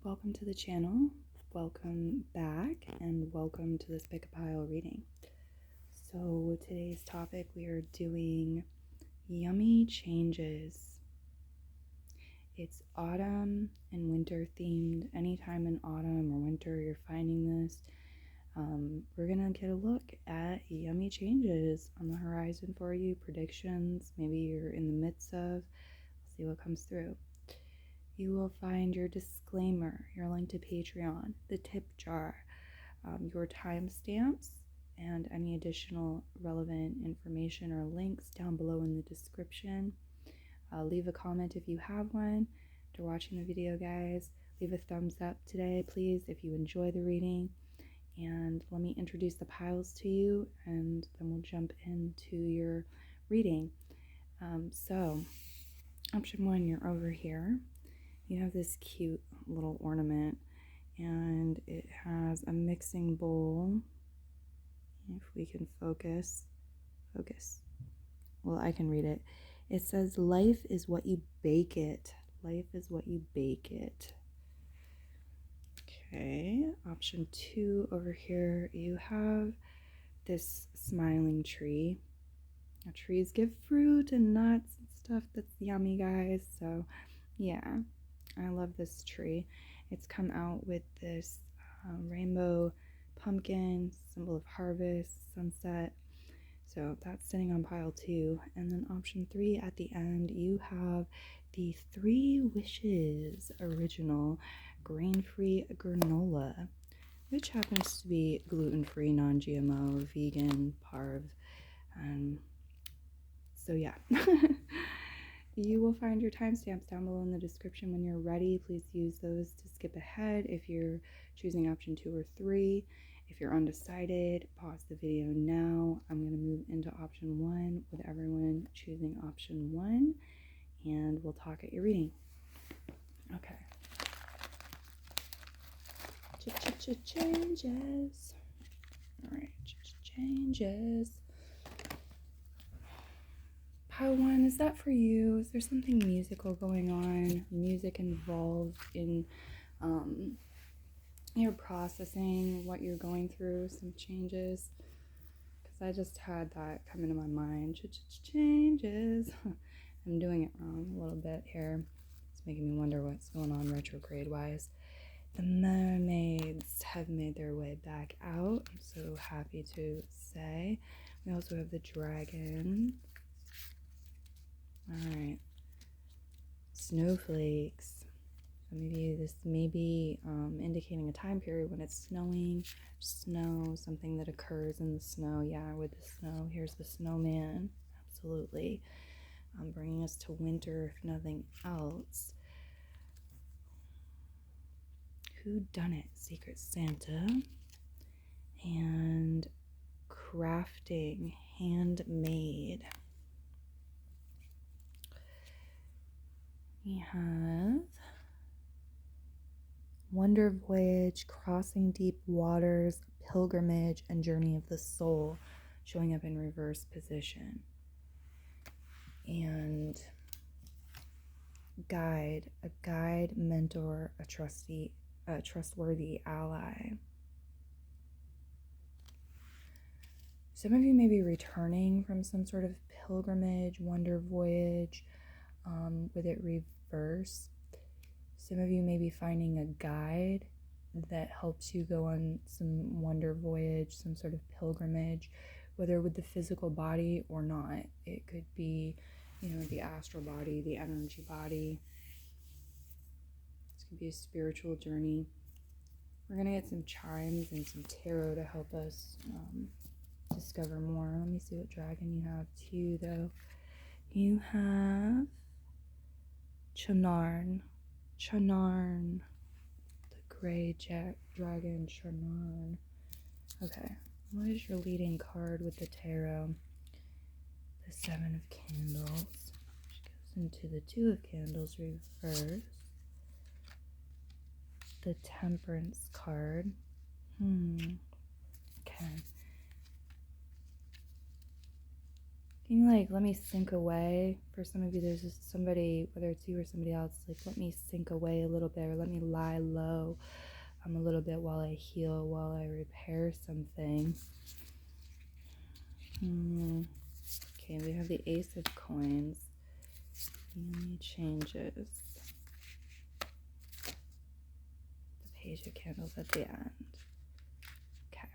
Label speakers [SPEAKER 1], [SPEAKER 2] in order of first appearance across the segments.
[SPEAKER 1] Welcome to the channel, welcome back, and welcome to this Pick a Pile reading. So today's topic, we are doing yummy changes. It's autumn and winter themed. Anytime in autumn or winter you're finding this, we're gonna get a look at yummy changes on the horizon for you, predictions, maybe you're in the midst of. We'll see what comes through. You will find your disclaimer, your link to Patreon, the tip jar, your timestamps, and any additional relevant information or links down below in the description. Leave a comment if you have one. After watching the video, guys, leave a thumbs up today, please, if you enjoy the reading. And let me introduce the piles to you, and then we'll jump into your reading. So, option one, you're over here. You have this cute little ornament, and it has a mixing bowl. If we can focus. Well, I can read it. It says, life is what you bake it. Life is what you bake it. Okay, option two over here, you have this smiling tree. Now, trees give fruit and nuts and stuff that's yummy, guys. So, yeah. I love this tree. It's come out with this rainbow pumpkin, symbol of harvest, sunset. So that's sitting on pile two. And then option three at the end, you have the 3 Wishes original grain-free granola, which happens to be gluten-free, non-GMO, vegan, parv. So yeah. You will find your timestamps down below in the description when you're ready. Please use those to skip ahead if you're choosing option 2 or 3. If you're undecided, pause the video now. I'm going to move into option 1 with everyone choosing option 1, and we'll talk at your reading. Okay. Changes. All right, changes. Pile 1, is that for you? Is there something musical going on? Music involved in your processing what you're going through, some changes? Because I just had that come into my mind. Changes. I'm doing it wrong a little bit here. It's making me wonder what's going on retrograde wise. The mermaids have made their way back out. I'm so happy to say. We also have the dragon. Alright, snowflakes. So maybe this may be indicating a time period when it's snowing, snow, something that occurs in the snow. Yeah, with the snow. Here's the snowman. Absolutely. Bringing us to winter, if nothing else. Who done it? Secret Santa. And crafting, handmade. We have Wonder Voyage, Crossing Deep Waters, Pilgrimage, and Journey of the Soul showing up in reverse position. And guide, a guide, mentor, a trustworthy ally. Some of you may be returning from some sort of pilgrimage, wonder voyage, with it reversed. Some of you may be finding a guide that helps you go on some wonder voyage, some sort of pilgrimage, whether with the physical body or not. It could be, the astral body, the energy body. This could be a spiritual journey. We're going to get some chimes and some tarot to help us discover more. Let me see what dragon you have too, though. You have Chanarn, the gray dragon Chanarn. Okay, what is your leading card with the tarot? The 7 of Candles, which goes into the 2 of Candles reverse. The Temperance card. Okay. Can you like let me sink away? For some of you, there's just somebody, whether it's you or somebody else, like let me sink away a little bit, or let me lie low a little bit while I heal, while I repair something. Okay, we have the Ace of Coins. Any changes? The Page of Candles at the end. Okay.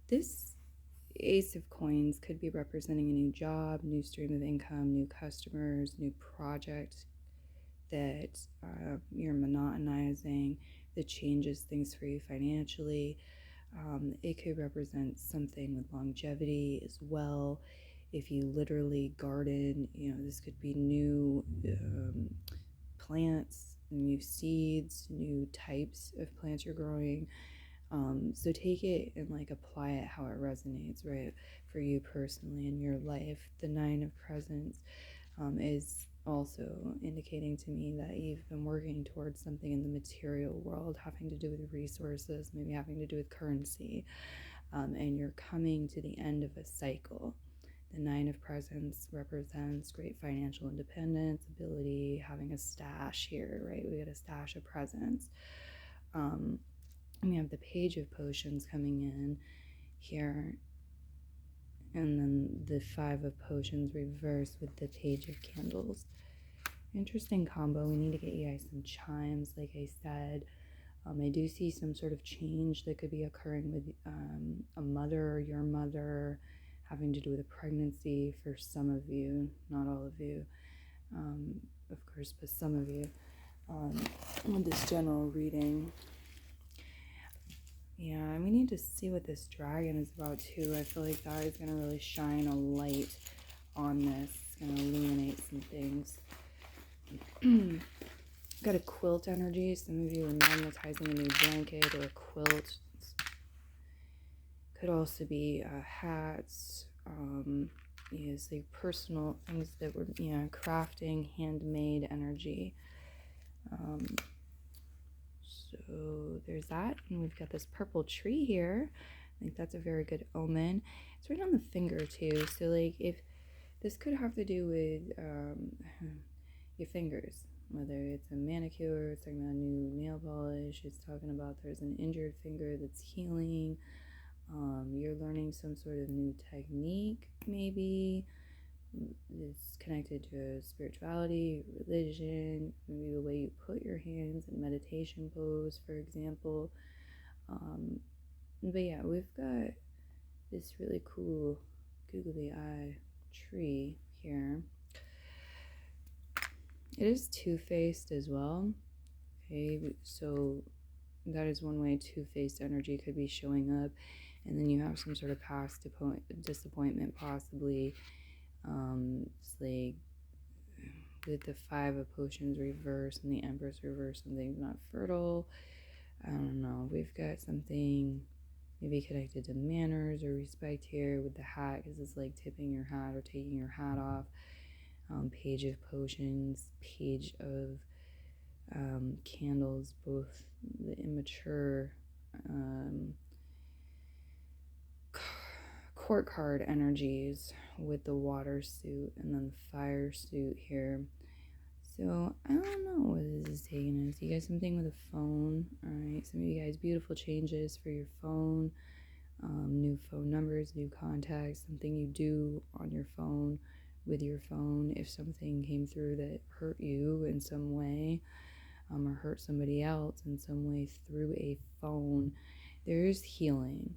[SPEAKER 1] This Ace of Coins could be representing a new job, new stream of income, new customers, new project that you're monotonizing, that changes things for you financially. It could represent something with longevity as well. If you literally garden, this could be new plants, new seeds, new types of plants you're growing. So take it and like apply it how it resonates, right, for you personally in your life. The Nine of Presents is also indicating to me that you've been working towards something in the material world, having to do with resources, maybe having to do with currency, and you're coming to the end of a cycle. The Nine of Presents represents great financial independence, ability, having a stash here, right? We got a stash of presents. We have the Page of Potions coming in here, and then the Five of Potions reversed with the Page of Candles. Interesting combo. We need to get you guys some chimes, like I said. I do see some sort of change that could be occurring with a mother or your mother, having to do with a pregnancy for some of you, not all of you, of course, but some of you, with this general reading. Yeah, and we need to see what this dragon is about too. I feel like that is going to really shine a light on this. It's going to illuminate some things. Got a quilt energy. Some of you are magnetizing a new blanket or a quilt. Could also be hats. Is like personal things that were, crafting, handmade energy. So there's that, and we've got this purple tree here. I think that's a very good omen. It's right on the finger too, so like if this could have to do with your fingers, whether it's a manicure, it's talking about new nail polish, it's talking about there's an injured finger that's healing, you're learning some sort of new technique, maybe it's connected to spirituality, religion, maybe the way you put your hands in meditation pose, for example. But yeah, we've got this really cool googly eye tree here. It is two-faced as well. Okay, so that is one way two-faced energy could be showing up, and then you have some sort of past disappointment possibly. It's like with the Five of Potions reverse and the Empress reverse, something's not fertile. I don't know. We've got something maybe connected to manners or respect here with the hat, because it's like tipping your hat or taking your hat off. Page of Potions, Page of Candles, both the immature court card energies with the water suit and then the fire suit here. So I don't know what this is taking us. You guys, something with a phone. All right, some of you guys, beautiful changes for your phone, new phone numbers, new contacts, something you do on your phone with your phone. If something came through that hurt you in some way, or hurt somebody else in some way through a phone, there's healing.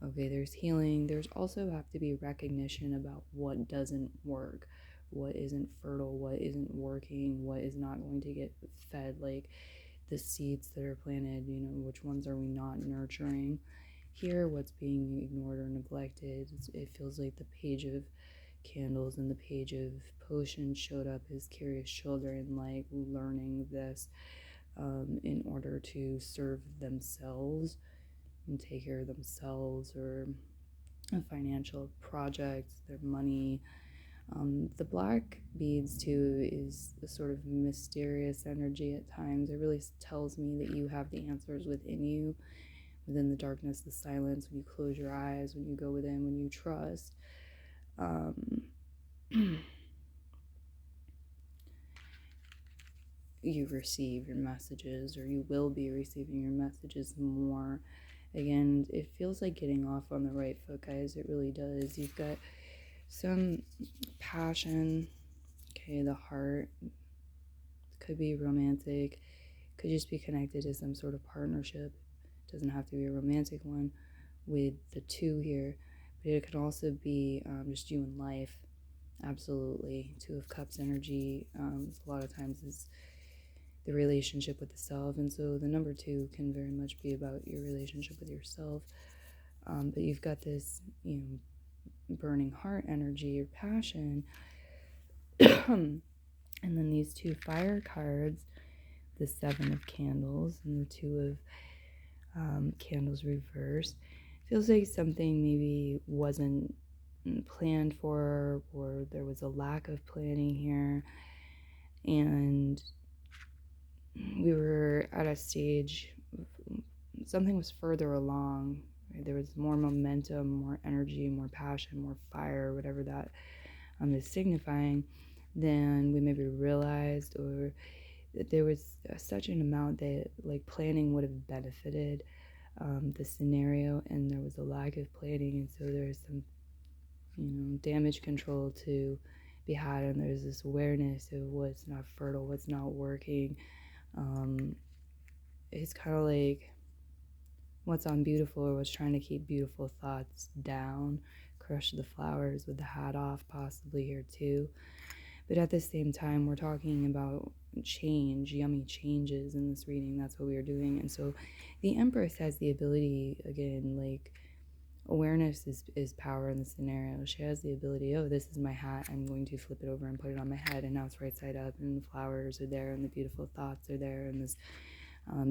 [SPEAKER 1] Okay, there's healing. There's also have to be recognition about what doesn't work, what isn't fertile, what isn't working, what is not going to get fed, like the seeds that are planted, which ones are we not nurturing. Here, what's being ignored or neglected. It feels like the Page of Candles and the Page of Potions showed up as curious children, like learning this in order to serve themselves and take care of themselves, or a financial project, their money, The black beads too is a sort of mysterious energy at times. It really tells me that you have the answers within you, within the darkness, the silence, when you close your eyes, when you go within, when you trust. You receive your messages, or you will be receiving your messages more. Again, it feels like getting off on the right foot, guys. It really does. You've got some passion. Okay, the heart could be romantic, could just be connected to some sort of partnership. It doesn't have to be a romantic one with the two here, but it could also be just you in life. Absolutely. Two of Cups energy a lot of times is the relationship with the self, and so the number two can very much be about your relationship with yourself. But you've got this, burning heart energy, your passion. And then these two fire cards, the Seven of Candles and the Two of Candles reversed. Feels like something maybe wasn't planned for, or there was a lack of planning here, and we were at a stage, something was further along, right? There was more momentum, more energy, more passion, more fire, whatever that is signifying, than we maybe realized, or that there was such an amount that like planning would have benefited the scenario, and there was a lack of planning, and so there's some damage control to be had, and there's this awareness of what's not fertile, what's not working. It's kind of like what's unbeautiful, or what's trying to keep beautiful thoughts down, crush the flowers with the hat off, possibly here too. But at the same time, we're talking about change, yummy changes in this reading. That's what we are doing. And so the Empress has the ability, again, like awareness is power in the scenario. She has the ability, oh, this is my hat, I'm going to flip it over and put it on my head, and now it's right side up, and the flowers are there, and the beautiful thoughts are there, and this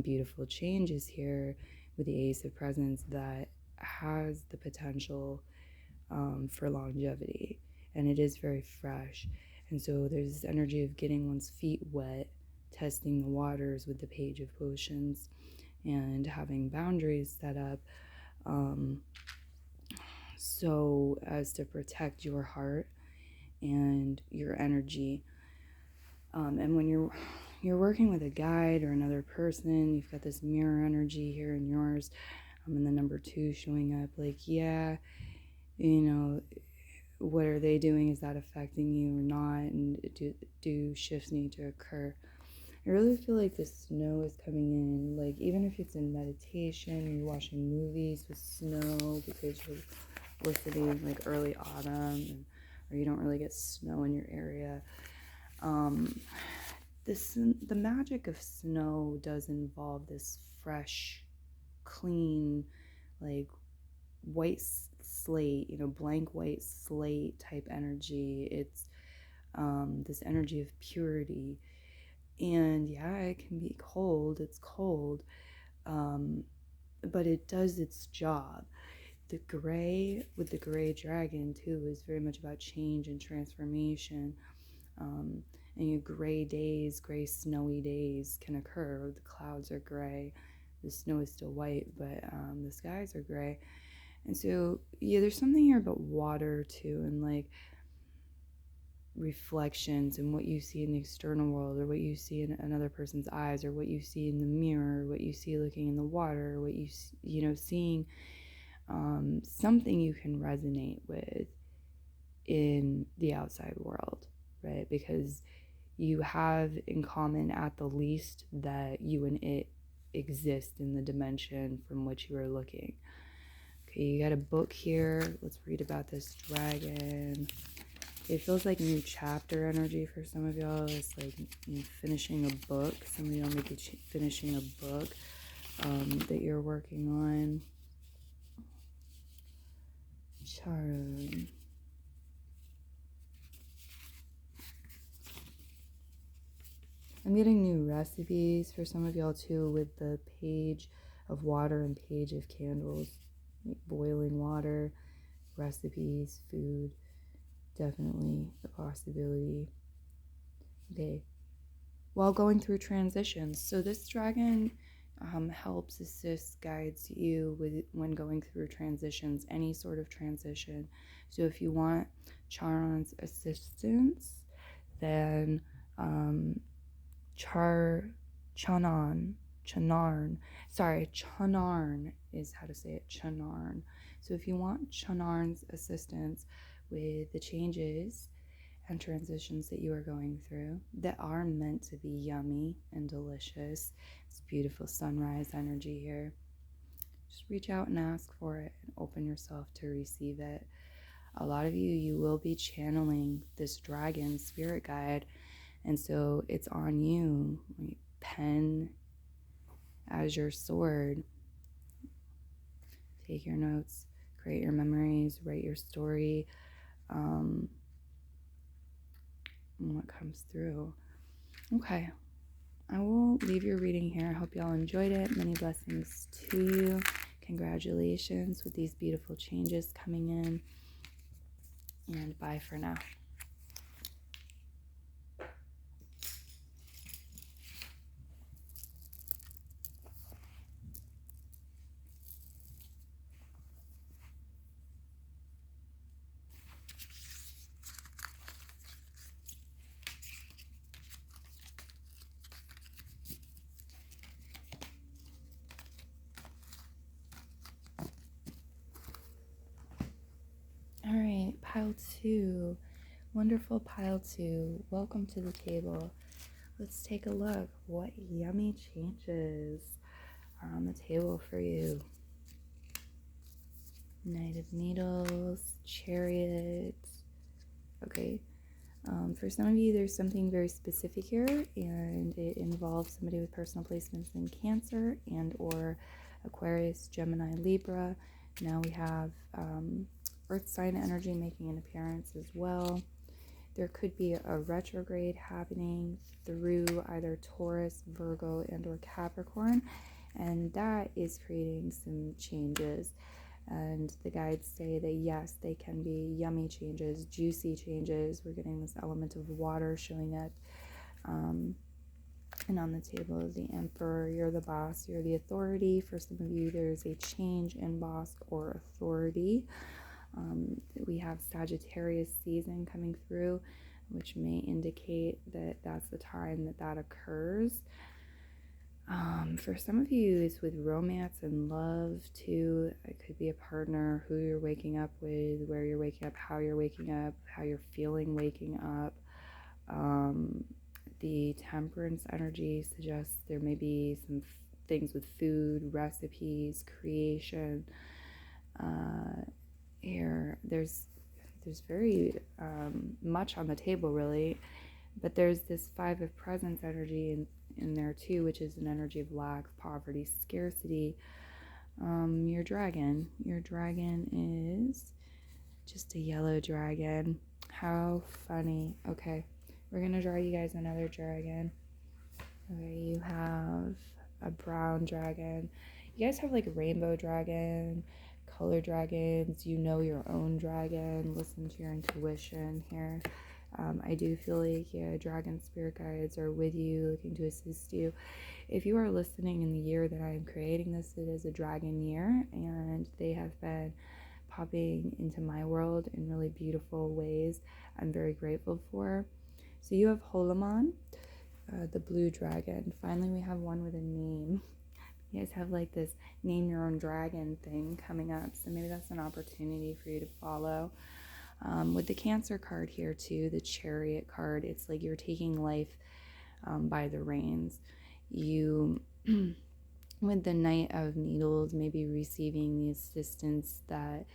[SPEAKER 1] beautiful change is here with the Ace of Presents that has the potential for longevity, and it is very fresh. And so there's this energy of getting one's feet wet, testing the waters with the Page of Potions, and having boundaries set up so as to protect your heart and your energy. And when you're working with a guide or another person, you've got this mirror energy here in yours, and the number two showing up, like, yeah, what are they doing? Is that affecting you or not? And do shifts need to occur? I really feel like the snow is coming in, like even if it's in meditation, you're watching movies with snow because you're listening like early autumn, or you don't really get snow in your area. The magic of snow does involve this fresh, clean, like white slate, blank white slate type energy. It's this energy of purity. And yeah, it can be cold. It's cold. But it does its job. The gray with the gray dragon too is very much about change and transformation. And your gray days, gray snowy days can occur. The clouds are gray, the snow is still white, but the skies are gray. And so yeah, there's something here about water too, and like reflections and what you see in the external world, or what you see in another person's eyes, or what you see in the mirror, what you see looking in the water, what you seeing something you can resonate with in the outside world, right? Because you have in common, at the least, that you and it exist in the dimension from which you are looking. Okay, you got a book here. Let's read about this dragon. It feels like new chapter energy for some of y'all. It's like finishing a book. Some of y'all may be finishing a book that you're working on. Charon. I'm getting new recipes for some of y'all too, with the Page of Water and Page of Candles. Like boiling water, recipes, food. definitely a possibility. Okay. While going through transitions. So this dragon helps, assists, guides you with when going through transitions, any sort of transition. So if you want Charon's assistance, then Chanarn, Chanarn is how to say it, Chanarn. So if you want Chanarn's assistance with the changes and transitions that you are going through that are meant to be yummy and delicious, it's beautiful sunrise energy here. Just reach out and ask for it and open yourself to receive it. A lot of you will be channeling this dragon spirit guide, and so it's on you. Like, pen as your sword. Take your notes, create your memories, write your story. What comes through. Okay, I will leave your reading here. I hope y'all enjoyed it. Many blessings to you. Congratulations with these beautiful changes coming in. And bye for now. All right, pile 2. Wonderful pile 2. Welcome to the table. Let's take a look. What yummy changes are on the table for you? Knight of Needles, Chariot. Okay. For some of you, there's something very specific here, and it involves somebody with personal placements in Cancer and or Aquarius, Gemini, Libra. Now we have Earth sign energy making an appearance as well. There could be a retrograde happening through either Taurus, Virgo, and or Capricorn, and that is creating some changes. And the guides say that yes, they can be yummy changes, juicy changes. We're getting this element of water showing up. And on the table is the Emperor. You're the boss, you're the authority. For some of you, there's a change in boss or authority. We have Sagittarius season coming through, which may indicate that that's the time that occurs. For some of you, it's with romance and love too. It could be a partner, who you're waking up with, where you're waking up, how you're waking up, how you're feeling waking up. The Temperance energy suggests there may be some things with food, recipes, creation. Here, there's very much on the table, really, but there's this Five of Presents energy in there too, which is an energy of lack, poverty, scarcity. Your dragon is just a yellow dragon. How funny. Okay, we're gonna draw you guys another dragon. Okay, you have a brown dragon. You guys have like a rainbow dragon, color dragons. You know your own dragon. Listen to your intuition here. I do feel like dragon spirit guides are with you, looking to assist you. If you are listening in the year that I am creating this, it is a dragon year, and they have been popping into my world in really beautiful ways I'm very grateful for. So you have Holaman, the blue dragon. Finally, we have one with a name. You guys have like this name your own dragon thing coming up, so maybe that's an opportunity for you to follow. With the Cancer card here too, the Chariot card, it's like you're taking life by the reins. You, with the Knight of Needles, maybe receiving the assistance that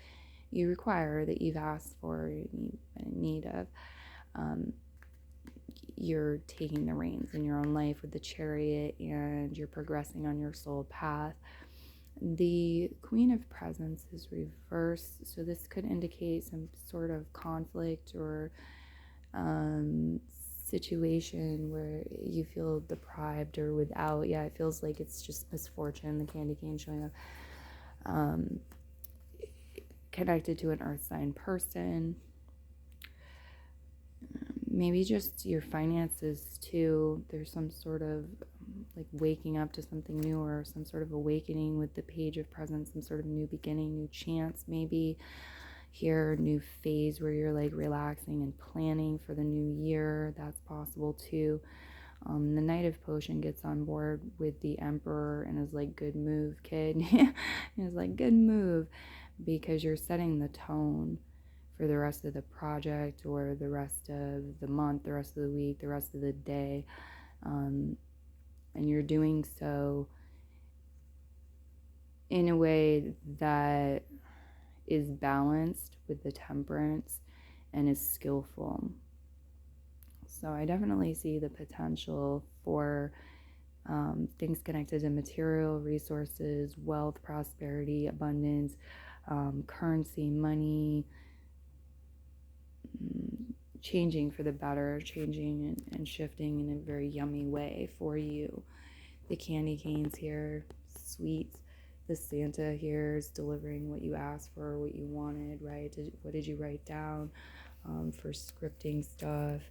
[SPEAKER 1] you require, that you've asked for, in need of. You're taking the reins in your own life with the Chariot, and you're progressing on your soul path. The Queen of Presents is reversed, so this could indicate some sort of conflict or situation where you feel deprived or without. Yeah, it feels like it's just misfortune, the candy cane showing up. Connected to an earth sign person. maybe just your finances too. There's some sort of like waking up to something new, or some sort of awakening with the Page of Presents, some sort of new beginning, new chance maybe here, new phase where you're like relaxing and planning for the new year. That's possible too. The Knight of Potion gets on board with the Emperor and is like, good move, kid. It's like, good move, because you're setting the tone for the rest of the project, or the rest of the month, the rest of the week, the rest of the day. And you're doing so in a way that is balanced with the Temperance and is skillful. So I definitely see the potential for things connected to material resources, wealth, prosperity, abundance, currency, money, changing for the better, changing and shifting in a very yummy way for you. The candy canes here, sweets. The Santa here is delivering what you asked for, what you wanted, right? What did you write down for scripting stuff?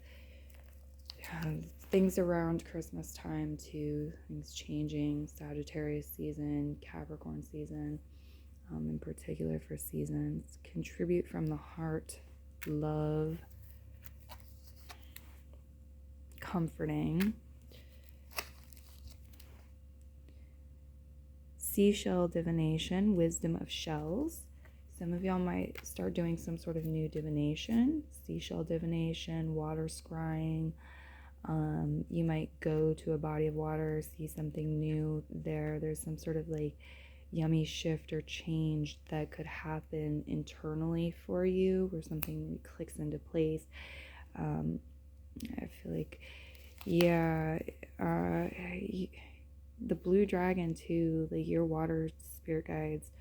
[SPEAKER 1] Things around Christmas time too, things changing, Sagittarius season, Capricorn season, in particular for seasons. Contribute from the heart, love, comforting. Seashell divination, wisdom of shells. Some of y'all might start doing some sort of new divination, seashell divination, water scrying. You might go to a body of water, see something new there. There's some sort of like yummy shift or change that could happen internally for you, where something clicks into place. I feel like, yeah, the blue dragon too, like your water spirit guides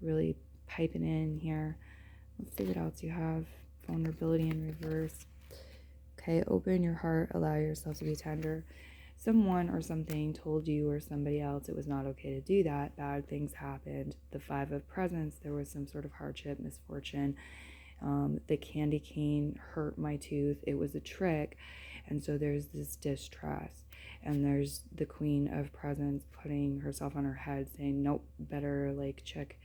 [SPEAKER 1] really piping in here. Let's see what else you have. Vulnerability in reverse. Okay, open your heart, allow yourself to be tender. Someone or something told you or somebody else it was not okay to do that. Bad things happened. The Five of Presents, there was some sort of hardship, misfortune. The candy cane hurt my tooth. It was a trick. And so there's this distrust. And there's the Queen of Presents putting herself on her head, saying, nope, better like check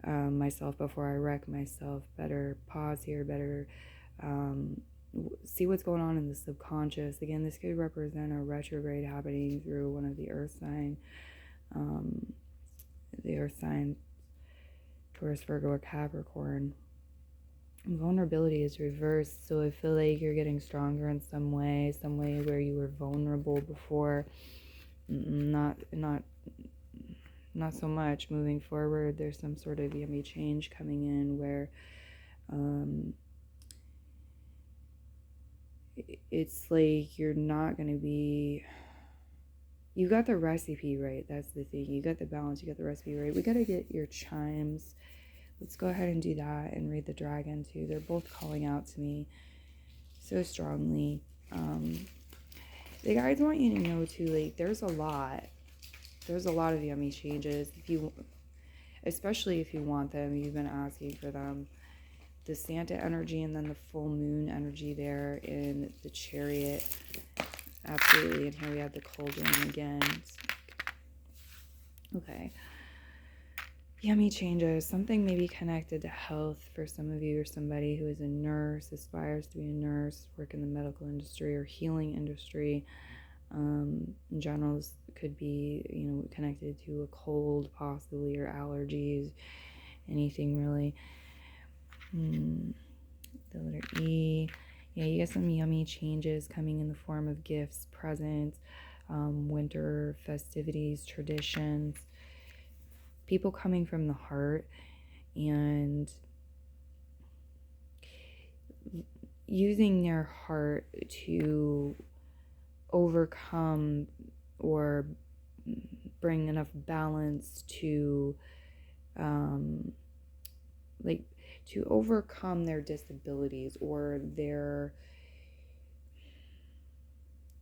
[SPEAKER 1] myself before I wreck myself. Better pause here, better see what's going on in the subconscious. Again, this could represent a retrograde happening through one of the earth signs, Taurus, Virgo, or Capricorn. Vulnerability is reversed, so I feel like you're getting stronger in some way where you were vulnerable before. Not so much. Moving forward, there's some sort of yummy change coming in where it's like you're not going to be, you got the recipe right. That's the thing. You got the balance, you got the recipe right. We got to get your chimes. Let's go ahead and do that and read the dragon too. They're both calling out to me so strongly. The guides want you to know too, like there's a lot of yummy changes. Especially if you want them, you've been asking for them. The Santa energy and then the full moon energy there in the Chariot. Absolutely. And here we have the cauldron again. Okay. Yummy changes. Something maybe connected to health for some of you, or somebody who is a nurse, aspires to be a nurse, work in the medical industry or healing industry. In general, this could be, connected to a cold possibly, or allergies, anything really. The letter E. Yeah, you get some yummy changes coming in the form of gifts, presents, winter festivities, traditions. People coming from the heart and using their heart to overcome or bring enough balance to to overcome their disabilities, or their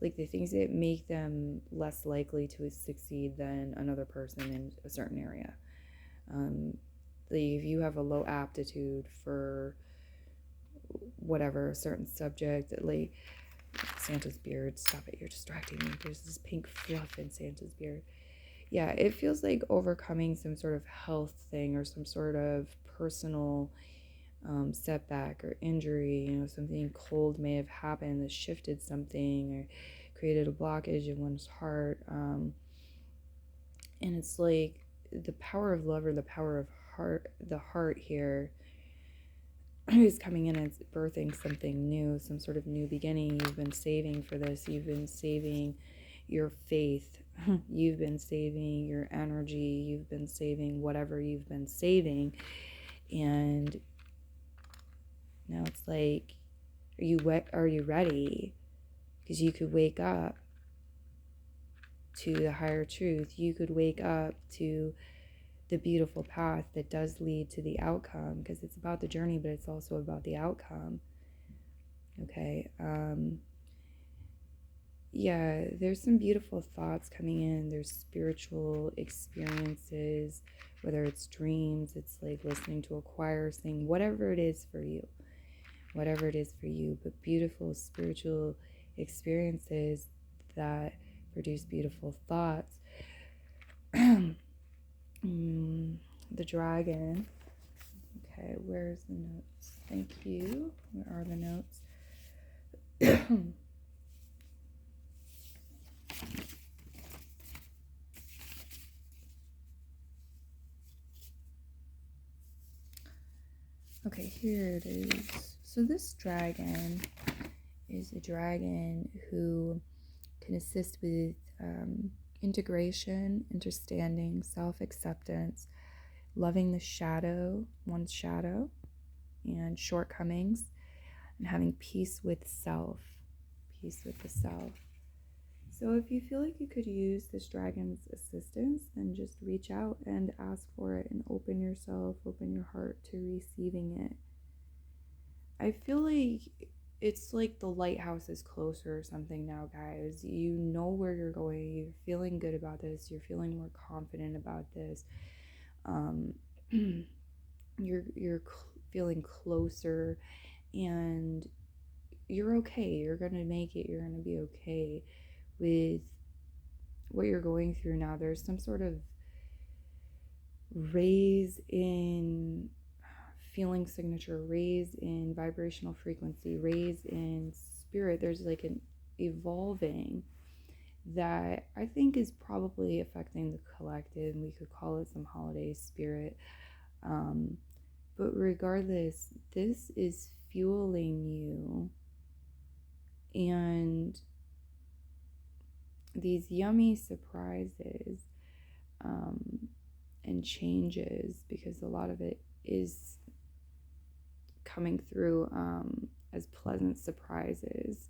[SPEAKER 1] the things that make them less likely to succeed than another person in a certain area. If you have a low aptitude for whatever, a certain subject, like Santa's beard. Stop it, you're distracting me. There's this pink fluff in Santa's beard. Yeah, it feels like overcoming some sort of health thing or some sort of personal setback or injury. Something cold may have happened that shifted something or created a blockage in one's heart. And it's like the power of love, or the power of the heart here is coming in as birthing something new, some sort of new beginning. You've been saving for this. You've been saving your faith. You've been saving your energy. You've been saving whatever you've been saving. And now it's like, are you ready? Because you could wake up to the higher truth. You could wake up to the beautiful path that does lead to the outcome, because it's about the journey, but it's also about the outcome. Okay. Yeah, there's some beautiful thoughts coming in. There's spiritual experiences, whether it's dreams, it's like listening to a choir sing, whatever it is for you, but beautiful spiritual experiences that produce beautiful thoughts. The dragon. Okay, where's the notes? Thank you. Where are the notes? Okay, here it is. So this dragon is a dragon who can assist with integration, understanding, self-acceptance, loving one's shadow, and shortcomings, and having peace with the self. So if you feel like you could use this dragon's assistance, then just reach out and ask for it and open your heart to receiving it. I feel like it's like the lighthouse is closer or something now, guys. You know where you're going. You're feeling good about this. You're feeling more confident about this. You're feeling closer, and you're okay. You're gonna make it. You're gonna be okay with what you're going through now. There's some sort of raise in feeling signature, raise in vibrational frequency, raise in spirit. There's like an evolving that I think is probably affecting the collective, and we could call it some holiday spirit. But regardless, this is fueling you, and these yummy surprises and changes, because a lot of it is coming through as pleasant surprises.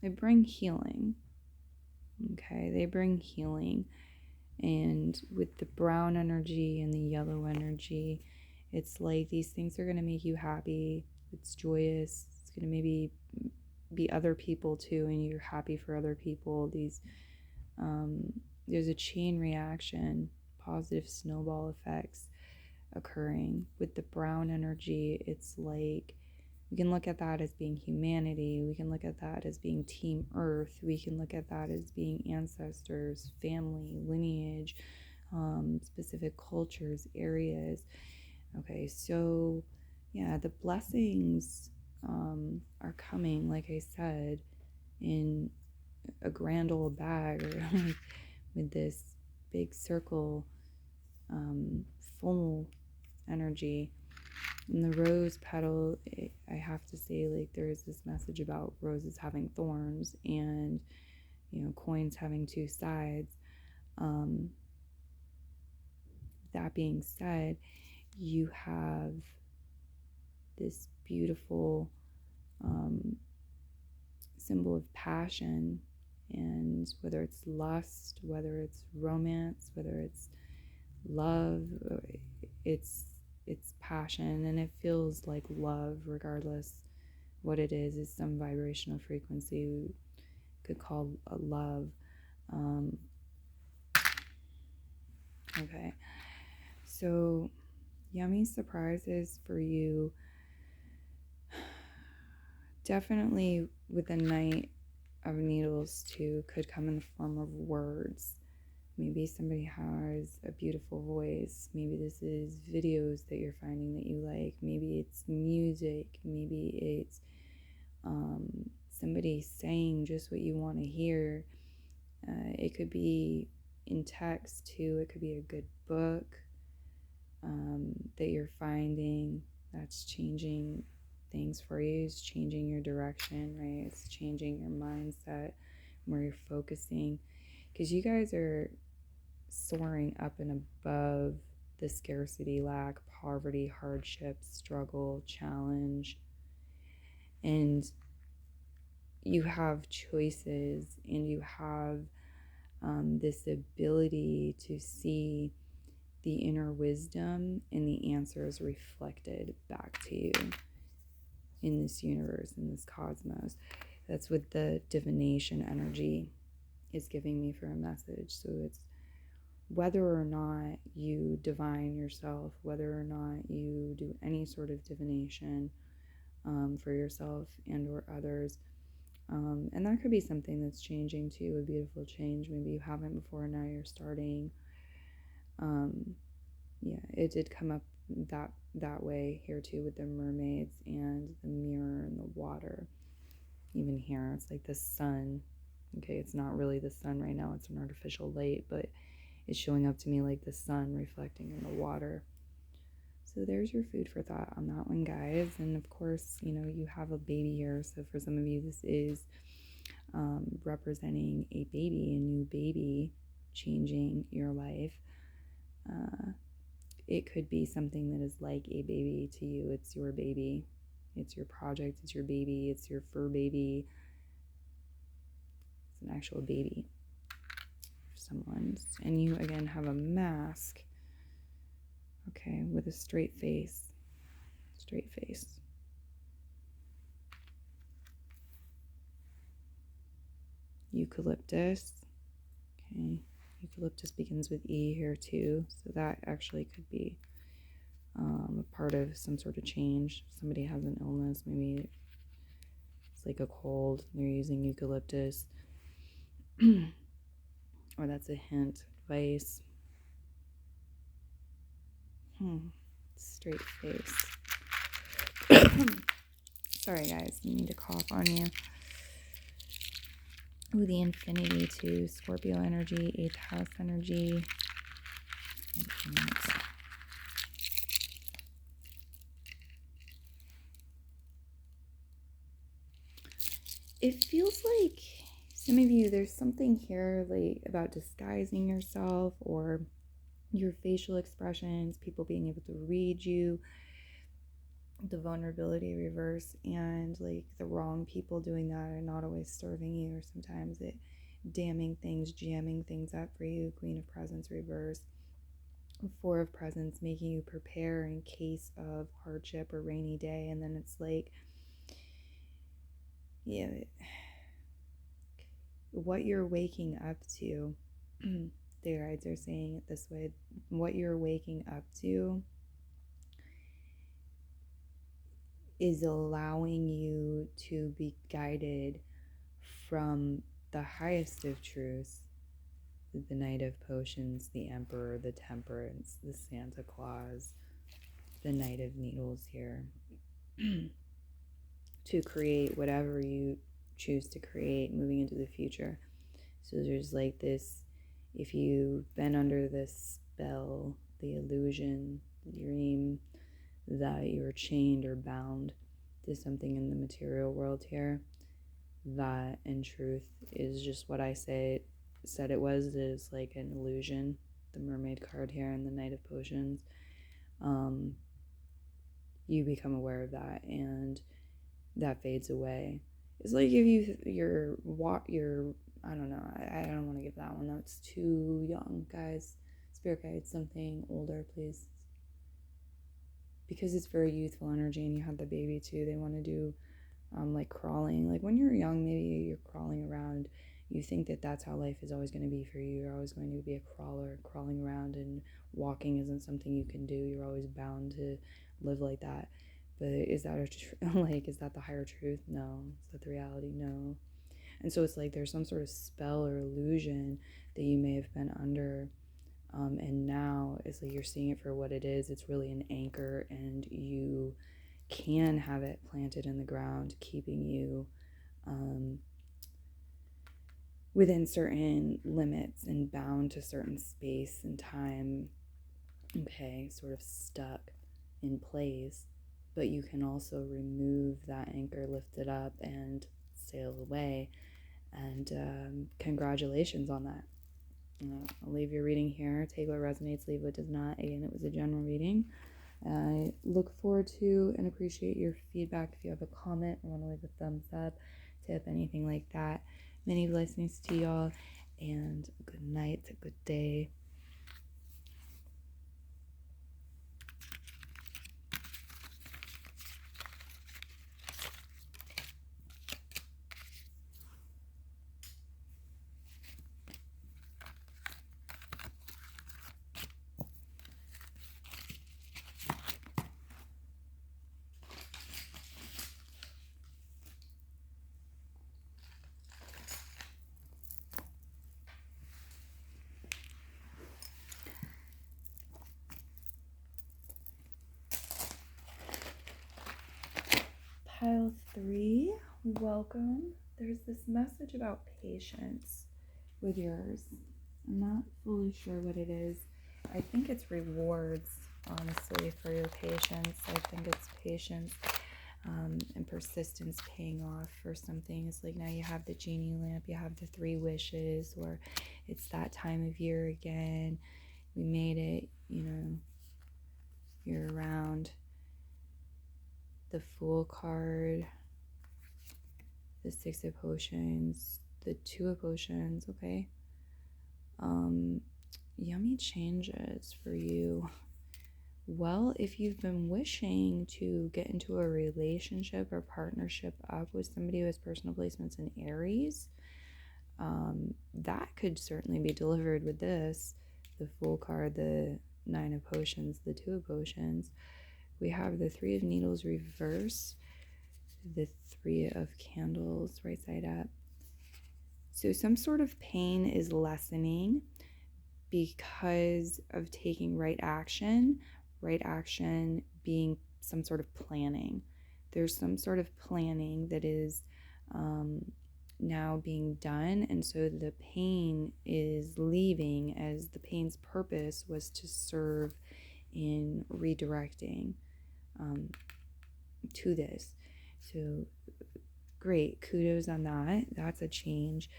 [SPEAKER 1] They bring healing. Okay, they bring healing. And with the brown energy and the yellow energy, it's like these things are going to make you happy. It's joyous. It's going to maybe be other people too, and you're happy for other people. There's a chain reaction, positive snowball effects occurring. With the brown energy, it's like we can look at that as being humanity. We can look at that as being Team Earth. We can look at that as being ancestors, family, lineage, specific cultures, areas. Okay, so yeah, the blessings are coming, like I said, in a grand old bag, or with this big circle, full energy. And the rose petal, I have to say, like, there is this message about roses having thorns, and coins having two sides. That being said, you have this beautiful symbol of passion, and whether it's lust, whether it's romance, whether it's love, it's passion, and it feels like love regardless what it is some vibrational frequency we could call a love. Okay. So, yummy surprises for you. Definitely with the Knight of Needles too could come in the form of words. Maybe somebody has a beautiful voice. Maybe this is videos that you're finding that you like. Maybe it's music. Maybe it's somebody saying just what you want to hear. It could be in text too. It could be a good book that you're finding that's changing things for you. It's changing your direction, right? It's changing your mindset, where you're focusing. Because you guys are soaring up and above the scarcity, lack, poverty, hardship, struggle, challenge. And you have choices, and you have this ability to see the inner wisdom and the answers reflected back to you in this universe, in this cosmos. That's what the divination energy is giving me for a message. So it's whether or not you divine yourself, whether or not you do any sort of divination for yourself and or others. And that could be something that's changing too, a beautiful change. Maybe you haven't before, now you're starting. Yeah, it did come up that way here too, with the mermaids and the mirror and the water. Even here, it's like the sun. Okay, it's not really the sun right now, it's an artificial light, but it's showing up to me like the sun reflecting in the water. So there's your food for thought on that one, guys. And of course, you have a baby here. So for some of you, this is representing a baby, a new baby changing your life. It could be something that is like a baby to you. It's your baby. It's your project. It's your baby. It's your fur baby. It's an actual baby for someone. And you, again, have a mask. Okay, with a straight face. Straight face. Eucalyptus. Okay, eucalyptus begins with E here too. So that actually could be a part of some sort of change. Somebody has an illness, maybe it's like a cold, they're using eucalyptus. Or that's a hint, advice. Straight face. Sorry guys, I need to cough on you. Ooh, the infinity too. Scorpio energy, 8th house energy. It feels like some of you, there's something here like about disguising yourself or your facial expressions, people being able to read you, the vulnerability reverse, and like the wrong people doing that are not always serving you, or sometimes it damning things, jamming things up for you. Queen of Presents reverse. 4 of Presents, making you prepare in case of hardship or rainy day. And then it's like, yeah, what you're waking up to, the guides are saying it this way, what you're waking up to is allowing you to be guided from the highest of truths, the Knight of Potions, the Emperor, the Temperance, the Santa Claus, the Knight of Needles here, to create whatever you choose to create moving into the future. So there's like this, if you've been under this spell, the illusion, the dream that you're chained or bound to something in the material world here, that in truth is just what I said it was, is like an illusion. The Mermaid card here and the Knight of Potions, you become aware of that and that fades away. It's like if you're I don't know, I don't want to give that one, that's too young, guys. Spirit guides, something older, please, because it's very youthful energy. And you have the baby too, they want to do like crawling, like when you're young, maybe you're crawling around you think that that's how life is always going to be for you. You're always going to be a crawler, crawling around, and walking isn't something you can do. You're always bound to live like that. But is that is that the higher truth? No. Is that the reality? No. And so it's like there's some sort of spell or illusion that you may have been under. And now it's like you're seeing it for what it is. It's really an anchor, and you can have it planted in the ground, keeping you within certain limits and bound to certain space and time. Okay, sort of stuck in place. But you can also remove that anchor, lift it up, and sail away. And congratulations on that. I'll leave your reading here. Take what resonates, leave what does not. Again, it was a general reading. I look forward to and appreciate your feedback. If you have a comment or want to leave a thumbs up, tip, anything like that. Many blessings to y'all, and good night, a good day. Pile 3, welcome. There's this message about patience with yours. I'm not fully sure what it is. I think it's rewards, honestly, for your patience. I think it's patience and persistence paying off for something. It's like now you have the genie lamp, you have the 3 wishes, or it's that time of year again. We made it, you're around. The Fool card, the 6 of Potions, the 2 of Potions, okay. Yummy changes for you. Well, if you've been wishing to get into a relationship or partnership up with somebody who has personal placements in Aries, that could certainly be delivered with this. The Fool card, the 9 of Potions, the 2 of Potions. We have the 3 of Needles reverse, the 3 of Candles right side up. So some sort of pain is lessening because of taking right action being some sort of planning. There's some sort of planning that is now being done, and so the pain is leaving, as the pain's purpose was to serve in redirecting to this. So great, kudos on that. That's a change.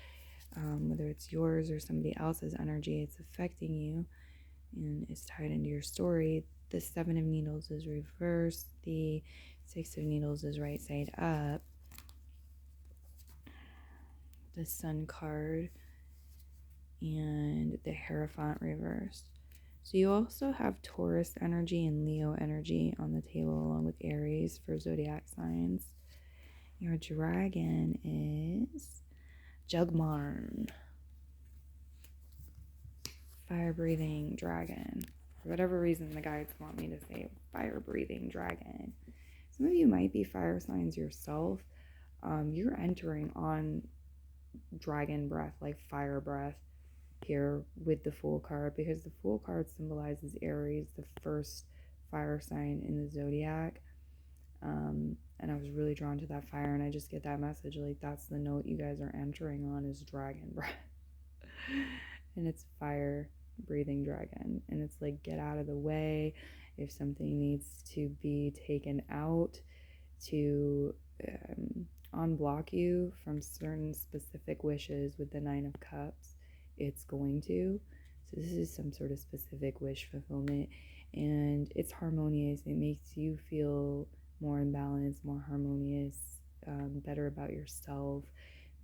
[SPEAKER 1] Whether it's yours or somebody else's energy, it's affecting you and it's tied into your story. The 7 of Needles is reversed. The 6 of Needles is right side up. The Sun card and the Hierophant reversed. So you also have Taurus energy and Leo energy on the table, along with Aries for zodiac signs. Your dragon is Jugmarn. Fire-breathing dragon. For whatever reason, the guides want me to say fire-breathing dragon. Some of you might be fire signs yourself. You're entering on dragon breath, like fire breath, here with the Fool card, because the Fool card symbolizes Aries, the first fire sign in the zodiac. And I was really drawn to that fire, and I just get that message, like that's the note you guys are entering on, is dragon breath. And it's fire breathing dragon, and it's like, get out of the way if something needs to be taken out to unblock you from certain specific wishes. With the 9 of Cups, it's going to. So this is some sort of specific wish fulfillment, and it's harmonious. It makes you feel more in balance, more harmonious, better about yourself,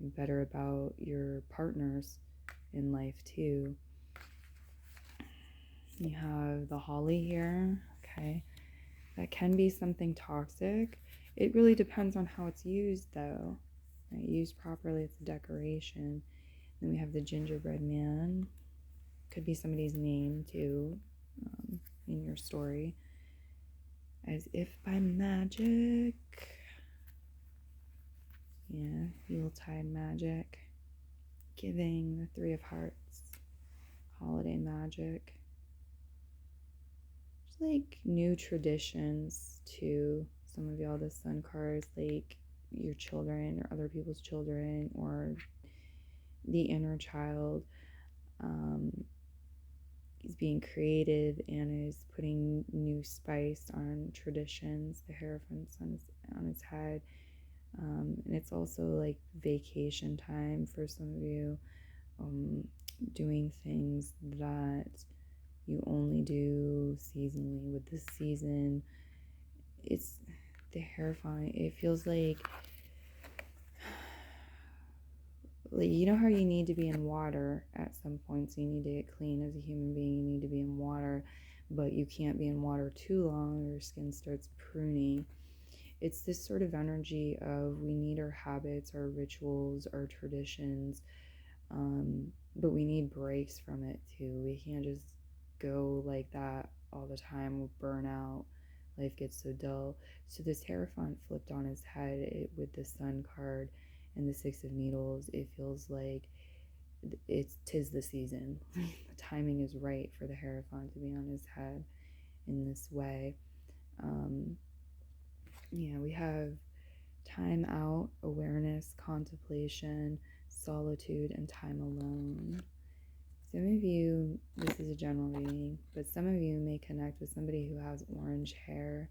[SPEAKER 1] better about your partners in life too. You have the holly here, okay. That can be something toxic. It really depends on how it's used though. Right? Used properly, it's a decoration. Then we have the gingerbread man. Could be somebody's name too, in your story. As if by magic. Yeah, Yuletide magic. Giving, the Three of Hearts. Holiday magic. Just like new traditions to some of y'all. The Sun cards, like your children or other people's children or the inner child is being creative and is putting new spice on traditions. The Hierophant's on its head. And it's also like vacation time for some of you, doing things that you only do seasonally. With this season, it's the Hierophant. It feels like you know how you need to be in water at some point, so you need to get clean as a human being. You need to be in water, but you can't be in water too long or your skin starts pruning. It's this sort of energy of we need our habits, our rituals, our traditions, but we need breaks from it too. We can't just go like that all the time. We'll burn out. Life gets so dull. So this Hierophant flipped on his head with the Sun card and the Six of Needles. It feels like tis the season. The timing is right for the Hierophant to be on his head in this way. We have time out, awareness, contemplation, solitude, and time alone. Some of you, this is a general reading, but some of you may connect with somebody who has orange hair,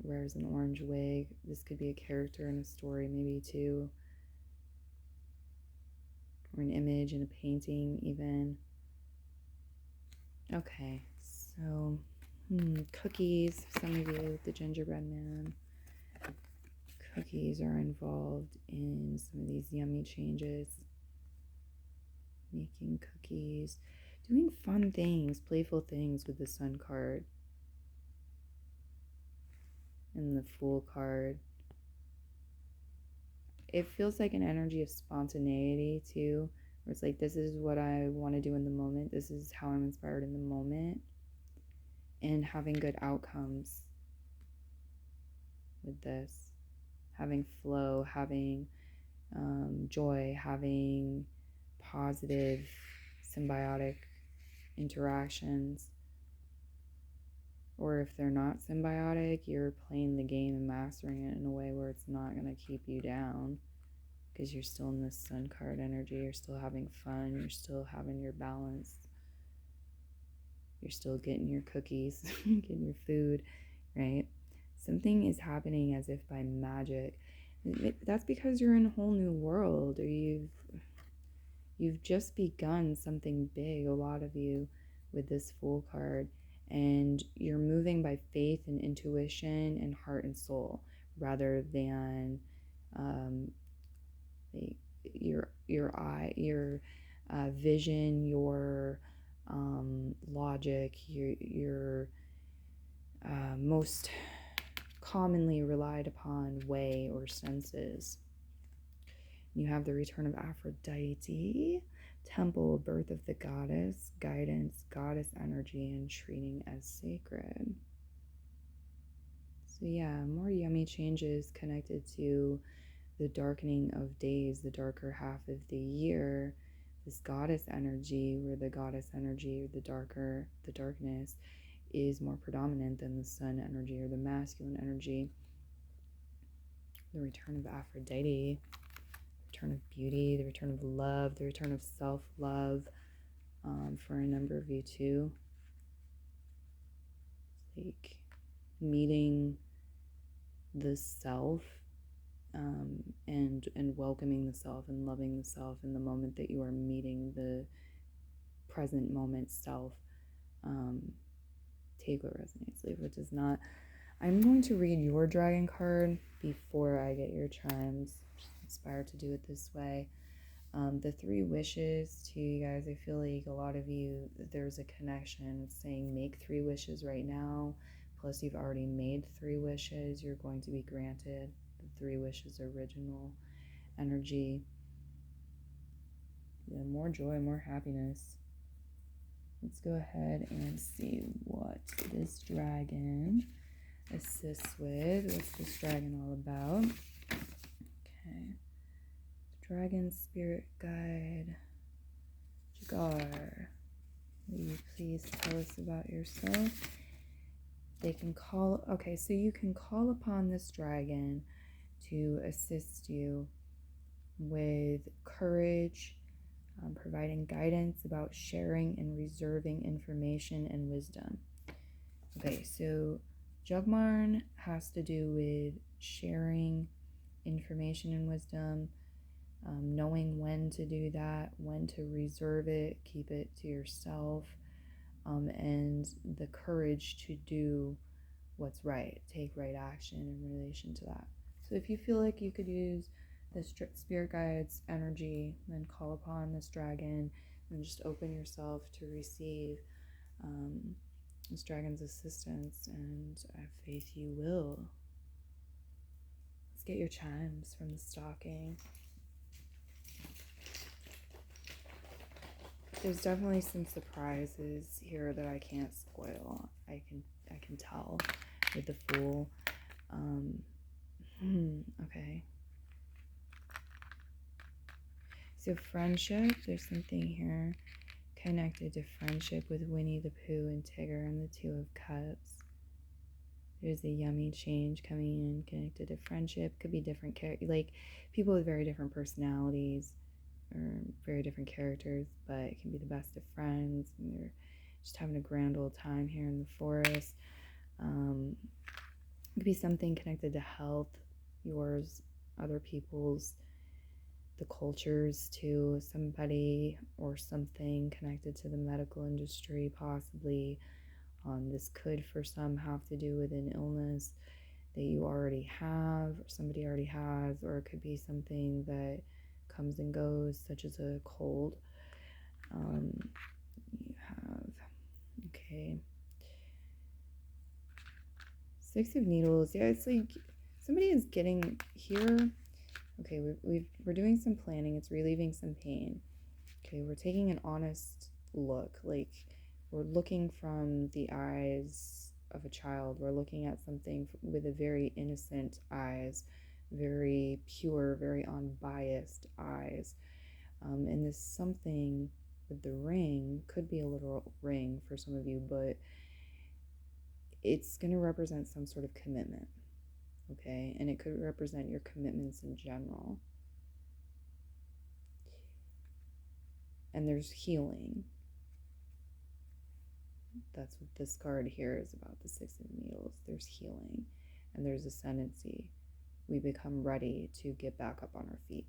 [SPEAKER 1] wears an orange wig. This could be a character in a story, maybe too, or an image in a painting even. Okay, so cookies, some of you, the gingerbread man. Cookies are involved in some of these yummy changes. Making cookies, doing fun things, playful things with the Sun card and the Fool card. It feels like an energy of spontaneity too, where it's like, this is what I want to do in the moment. This is how I'm inspired in the moment. And having good outcomes with this. Having flow, having joy, having positive, symbiotic interactions. Or if they're not symbiotic, you're playing the game and mastering it in a way where it's not going to keep you down, because you're still in this Sun card energy. You're still having fun. You're still having your balance. You're still getting your cookies, getting your food, right? Something is happening as if by magic. That's because you're in a whole new world, or you've just begun something big, a lot of you, with this Fool card, and you're moving by faith and intuition and heart and soul, rather than your vision, your logic, your most commonly relied upon way or senses. You have the return of Aphrodite, temple, birth of the goddess, guidance, goddess energy, and treating as sacred. So yeah, more yummy changes connected to the darkening of days, the darker half of the year, this goddess energy, where the goddess energy, or the darkness, is more predominant than the Sun energy or the masculine energy. The return of Aphrodite, return of beauty, the return of love, the return of self-love, for a number of you too. It's like meeting the self, and welcoming the self and loving the self in the moment that you are meeting the present moment self. Take what resonates, leave what does not. I'm going to read your dragon card before I get your chimes. Inspired to do it this way. The 3 wishes to you guys, I feel like a lot of you, there's a connection. It's saying make 3 wishes right now, plus you've already made 3 wishes. You're going to be granted the 3 wishes original energy. Yeah, more joy, more happiness. Let's go ahead and see what this dragon assists with. What's this dragon all about? Okay. Dragon Spirit Guide. Jagar. Will you please tell us about yourself? They can call, okay, so you can call upon this dragon to assist you with courage, providing guidance about sharing and reserving information and wisdom. Okay, so Jugmarn has to do with sharing information and wisdom, knowing when to do that, when to reserve it, keep it to yourself, and the courage to do what's right, take right action in relation to that. So if you feel like you could use this spirit guide's energy, then call upon this dragon and just open yourself to receive this dragon's assistance, and I have faith you will. Let's get your chimes from the stocking. There's definitely some surprises here that I can't spoil. I can tell with the Fool. Okay. So friendship, there's something here connected to friendship with Winnie the Pooh and Tigger and the Two of Cups. There's a yummy change coming in connected to friendship. Could be different like people with very different personalities or very different characters, but it can be the best of friends and they're just having a grand old time here in the forest. It could be something connected to health, yours, other people's, the cultures, to somebody or something connected to the medical industry, possibly. This could for some have to do with an illness that you already have or somebody already has, or it could be something that comes and goes, such as a cold. You have, okay, Six of Needles. Yeah, it's like somebody is getting here. Okay, we're doing some planning. It's relieving some pain. Okay, we're taking an honest look. Like, we're looking from the eyes of a child. We're looking at something with a very innocent eyes, very pure, very unbiased eyes. And this something with the ring could be a literal ring for some of you, but it's going to represent some sort of commitment. Okay, and it could represent your commitments in general. And there's healing. That's what this card here is about, the Six of Needles. There's healing and there's ascendancy. We become ready to get back up on our feet,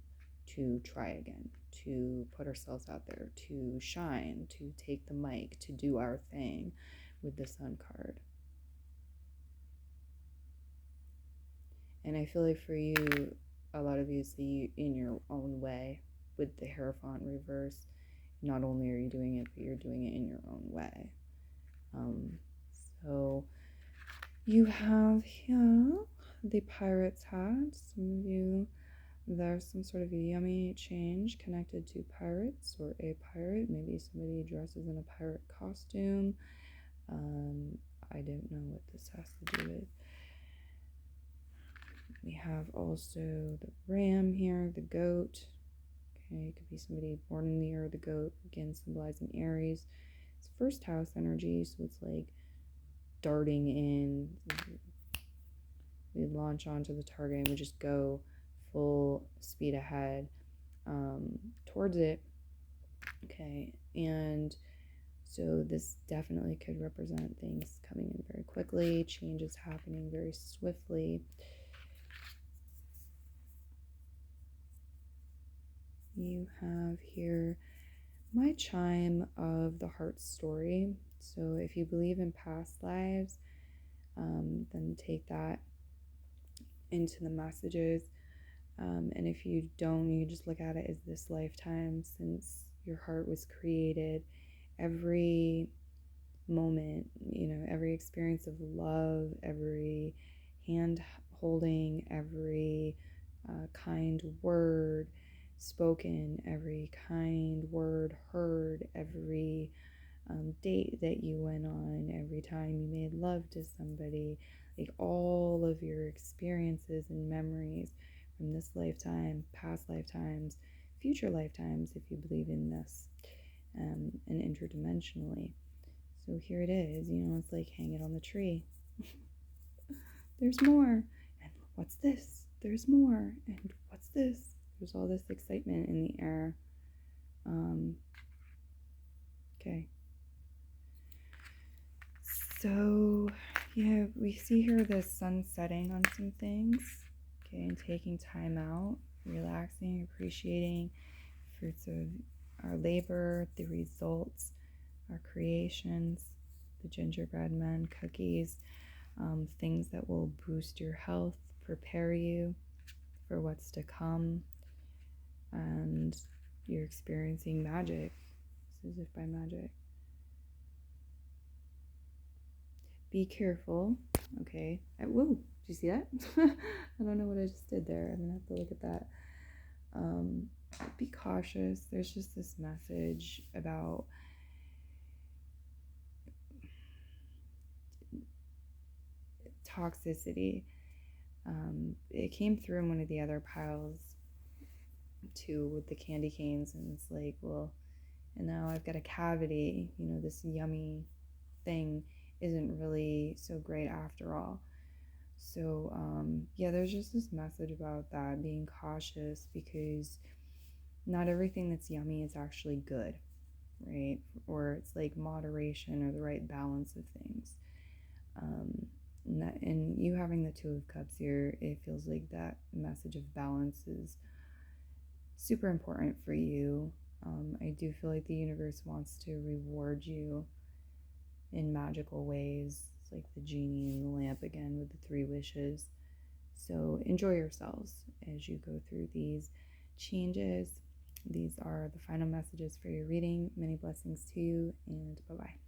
[SPEAKER 1] to try again, to put ourselves out there, to shine, to take the mic, to do our thing with the Sun card. And I feel like for you, a lot of you see in your own way with the Hierophant reverse. Not only are you doing it, but you're doing it in your own way. So you have here the Pirate's hat. Some of you, there's some sort of a yummy change connected to pirates or a pirate. Maybe somebody dresses in a pirate costume. I don't know what this has to do with. We have also the ram here, the goat. Okay, it could be somebody born in the year of the goat, again symbolizing Aries. It's first house energy, so it's like darting in. We launch onto the target and we just go full speed ahead towards it. Okay, and so this definitely could represent things coming in very quickly, changes happening very swiftly. You have here my chime of the heart story. So if you believe in past lives, then take that into the messages. And if you don't, you just look at it as this lifetime since your heart was created. Every moment, every experience of love, every hand holding, every kind word, spoken, every kind word heard, every date that you went on, every time you made love to somebody, like all of your experiences and memories from this lifetime, past lifetimes, future lifetimes, if you believe in this, and interdimensionally. So here it is, it's like hang it on the tree. There's more. And what's this? There's more. And what's this? There's all this excitement in the air. Okay. So, yeah, we see here the sun setting on some things. Okay, and taking time out, relaxing, appreciating fruits of our labor, the results, our creations, the gingerbread men, cookies, things that will boost your health, prepare you for what's to come, and you're experiencing magic. It's as if by magic. Be careful. Okay. Whoa, did you see that? I don't know what I just did there. I'm gonna have to look at that. Be cautious. There's just this message about toxicity. It came through in one of the other piles too with the candy canes, and it's like, well, and now I've got a cavity. This yummy thing isn't really so great after all. So yeah, there's just this message about that, being cautious, because not everything that's yummy is actually good, right? Or it's like moderation or the right balance of things. And you having the Two of Cups here, it feels like that message of balance is super important for you. I do feel like the universe wants to reward you in magical ways. It's like the genie in the lamp again with the 3 wishes. So enjoy yourselves as you go through these changes. These are the final messages for your reading. Many blessings to you, and bye-bye.